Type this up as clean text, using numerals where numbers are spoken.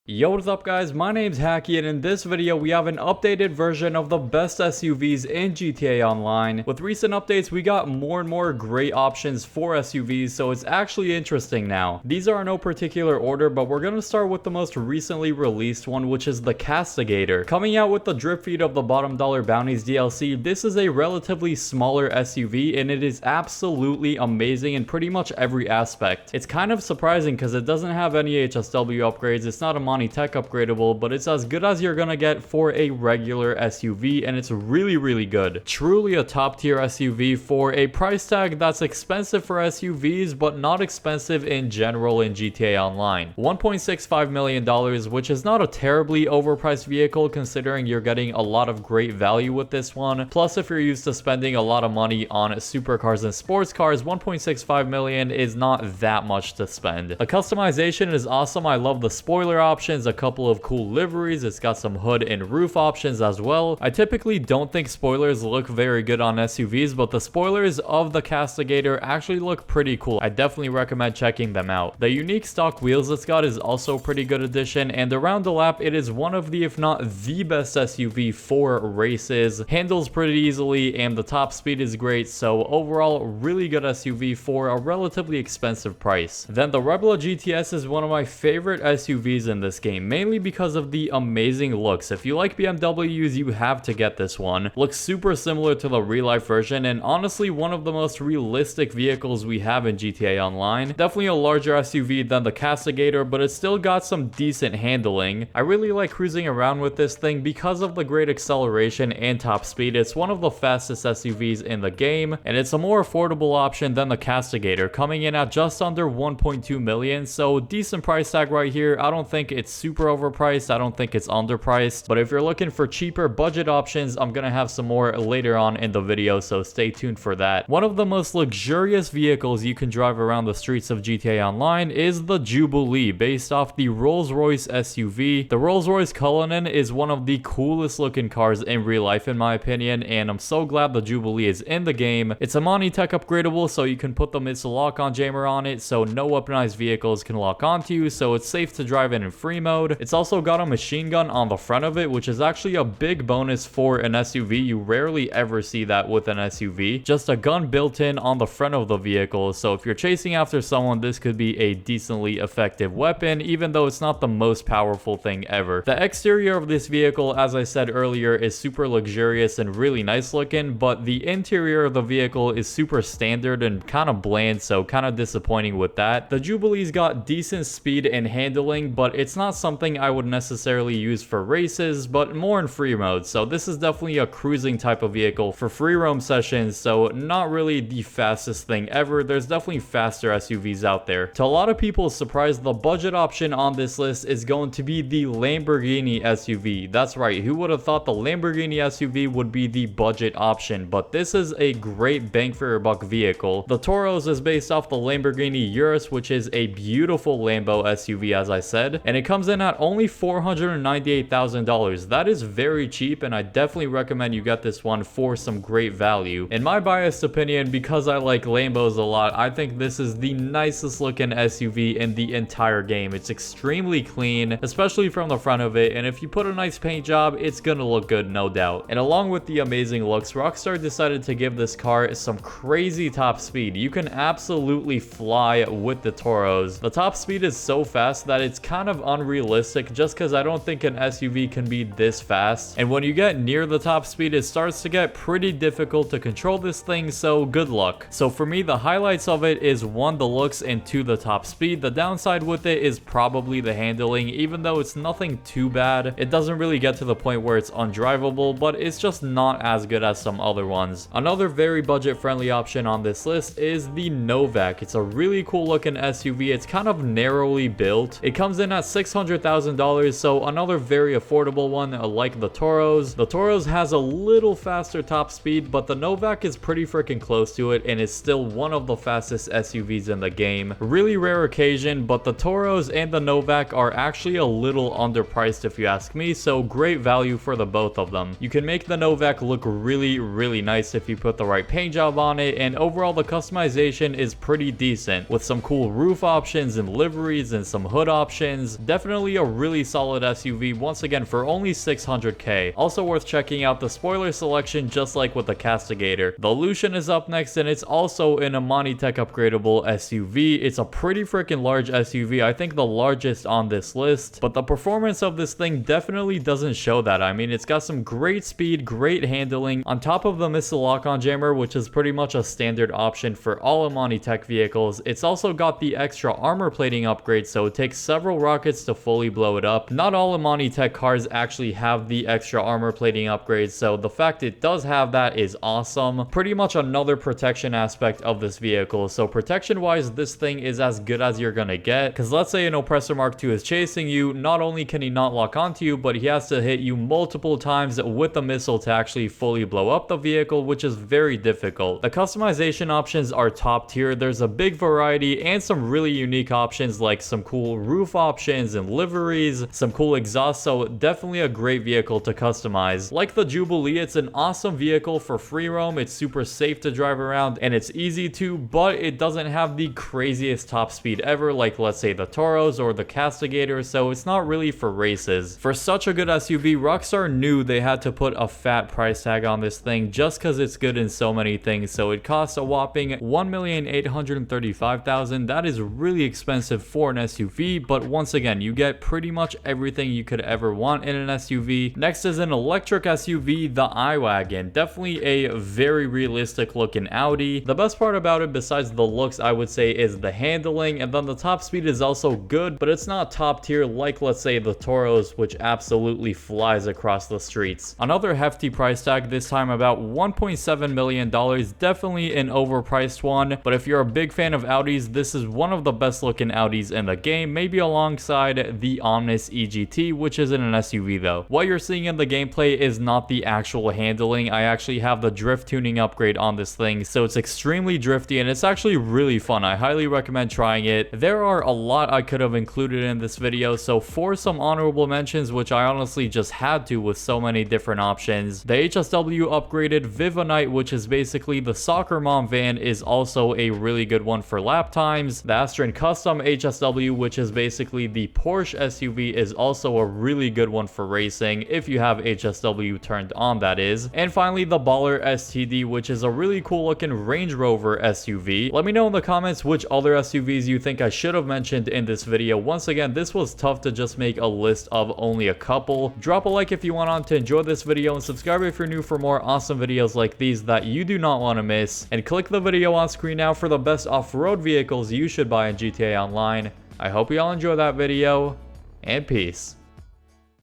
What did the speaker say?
Yo, what's up guys, my name's Hakiii and in this video we have an updated version of the best SUVs in GTA Online. With recent updates we got more and more great options for SUVs, so it's actually interesting now. These are in no particular order, but we're going to start with the most recently released one, which is the Castigator. Coming out with the drip feed of the Bottom Dollar Bounties DLC, this is a relatively smaller SUV and it is absolutely amazing in pretty much every aspect. It's kind of surprising because it doesn't have any HSW upgrades, it's not a Tech upgradable, but it's as good as you're gonna get for a regular SUV, and it's really good. Truly a top tier SUV for a price tag that's expensive for SUVs, but not expensive in general in GTA Online. $1.65 million, which is not a terribly overpriced vehicle considering you're getting a lot of great value with this one. Plus, if you're used to spending a lot of money on supercars and sports cars, $1.65 million is not that much to spend. The customization is awesome. I love the spoiler option, a couple of cool liveries. It's got some hood and roof options as well. I typically don't think spoilers look very good on SUVs, but the spoilers of the Castigator actually look pretty cool. I definitely recommend checking them out. The unique stock wheels it's got is also a pretty good addition, and around the lap it is one of the, if not the best SUV for races. Handles pretty easily and the top speed is great, so overall really good SUV for a relatively expensive price. Then the Rebel GTS is one of my favorite SUVs in this game, mainly because of the amazing looks. If you like BMWs, you have to get this one. Looks super similar to the real life version, and honestly one of the most realistic vehicles we have in GTA Online. Definitely a larger SUV than the Castigator, but it's still got some decent handling. I really like cruising around with this thing because of the great acceleration and top speed. It's one of the fastest SUVs in the game, and it's a more affordable option than the Castigator, coming in at just under 1.2 million, so decent price tag right here. I don't think it's super overpriced, I don't think it's underpriced, but if you're looking for cheaper budget options, I'm gonna have some more later on in the video, so stay tuned for that. One of the most luxurious vehicles you can drive around the streets of GTA Online is the Jubilee, based off the Rolls-Royce SUV. The Rolls-Royce Cullinan is one of the coolest looking cars in real life in my opinion, and I'm so glad the Jubilee is in the game. It's a Tech upgradable, so you can put the missile lock-on jammer on it, so no weaponized vehicles can lock onto you, so it's safe to drive in free mode. It's also got a machine gun on the front of it, which is actually a big bonus for an SUV. You rarely ever see that with an SUV. Just a gun built in on the front of the vehicle, so if you're chasing after someone, this could be a decently effective weapon, even though it's not the most powerful thing ever. The exterior of this vehicle, as I said earlier, is super luxurious and really nice looking, but the interior of the vehicle is super standard and kind of bland, so kind of disappointing with that. The Jubilee's got decent speed and handling, but it's not something I would necessarily use for races, but more in free mode. So this is definitely a cruising type of vehicle for free roam sessions, so not really the fastest thing ever. There's definitely faster SUVs out there. To a lot of people's surprise, the budget option on this list is going to be the Lamborghini SUV. That's right, who would have thought the Lamborghini SUV would be the budget option, but this is a great bang for your buck vehicle. The Toros is based off the Lamborghini Urus, which is a beautiful Lambo SUV as I said, and it comes in at only $498,000. That is very cheap, and I definitely recommend you get this one for some great value. In my biased opinion, because I like Lambos a lot, I think this is the nicest looking SUV in the entire game. It's extremely clean, especially from the front of it, and if you put a nice paint job, it's gonna look good, no doubt. And along with the amazing looks, Rockstar decided to give this car some crazy top speed. You can absolutely fly with the Toros. The top speed is so fast that it's kind of unrealistic, just because I don't think an SUV can be this fast, and when you get near the top speed it starts to get pretty difficult to control this thing, so good luck. So for me, the highlights of it is 1, the looks, and 2, the top speed. The downside with it is probably the handling. Even though it's nothing too bad, it doesn't really get to the point where it's undrivable, but it's just not as good as some other ones. Another very budget friendly option on this list is the Novak. It's a really cool looking SUV. It's kind of narrowly built. It comes in at $600,000, so another very affordable one like the Toros. The Toros has a little faster top speed, but the Novak is pretty freaking close to it and is still one of the fastest SUVs in the game. Really rare occasion, but the Toros and the Novak are actually a little underpriced if you ask me, so great value for the both of them. You can make the Novak look really nice if you put the right paint job on it, and overall the customization is pretty decent with some cool roof options and liveries and some hood options. Definitely a really solid SUV, once again for only 600k. Also worth checking out the spoiler selection, just like with the Castigator. The Lucian is up next, and it's also an Amani Tech upgradable SUV. It's a pretty freaking large SUV, I think the largest on this list, but the performance of this thing definitely doesn't show that. I mean, it's got some great speed, great handling, on top of the missile lock-on jammer, which is pretty much a standard option for all Amani Tech vehicles. It's also got the extra armor plating upgrade, so it takes several rockets to fully blow it up. Not all Amani Tech cars actually have the extra armor plating upgrade, so the fact it does have that is awesome. Pretty much another protection aspect of this vehicle. So protection wise, this thing is as good as you're gonna get, because let's say an Oppressor Mark II is chasing you, not only can he not lock onto you, but he has to hit you multiple times with a missile to actually fully blow up the vehicle, which is very difficult. The customization options are top tier. There's a big variety and some really unique options, like some cool roof options and liveries, some cool exhaust, so definitely a great vehicle to customize. Like the Jubilee, it's an awesome vehicle for free roam. It's super safe to drive around and it's easy to, but it doesn't have the craziest top speed ever, like let's say the Toros or the Castigator, so it's not really for races. For such a good SUV, Rockstar knew they had to put a fat price tag on this thing just because it's good in so many things. So it costs a whopping $1,835,000. That is really expensive for an SUV, but once again, you get pretty much everything you could ever want in an SUV. Next is an electric SUV, the iWagon. Definitely a very realistic looking Audi. The best part about it, besides the looks, I would say, is the handling, and then the top speed is also good, but it's not top tier like, let's say, the Toros, which absolutely flies across the streets. Another hefty price tag, this time about $1.7 million. Definitely an overpriced one, but if you're a big fan of Audis, this is one of the best looking Audis in the game, maybe alongside the Omnis EGT, which isn't an SUV though. What you're seeing in the gameplay is not the actual handling. I actually have the drift tuning upgrade on this thing, so it's extremely drifty and it's actually really fun. I highly recommend trying it. There are a lot I could have included in this video, so for some honorable mentions, which I honestly just had to with so many different options, the HSW upgraded Vivanite, which is basically the soccer mom van, is also a really good one for lap times. The Astron Custom HSW, which is basically the Porsche SUV, is also a really good one for racing, if you have HSW turned on, that is. And finally, the Baller STD, which is a really cool looking Range Rover SUV. Let me know in the comments which other SUVs you think I should have mentioned in this video. Once again, this was tough to just make a list of only a couple. Drop a like if you went on to enjoy this video, and subscribe if you're new for more awesome videos like these that you do not want to miss. And click the video on screen now for the best off-road vehicles you should buy in GTA Online. I hope you all enjoy that video, and peace.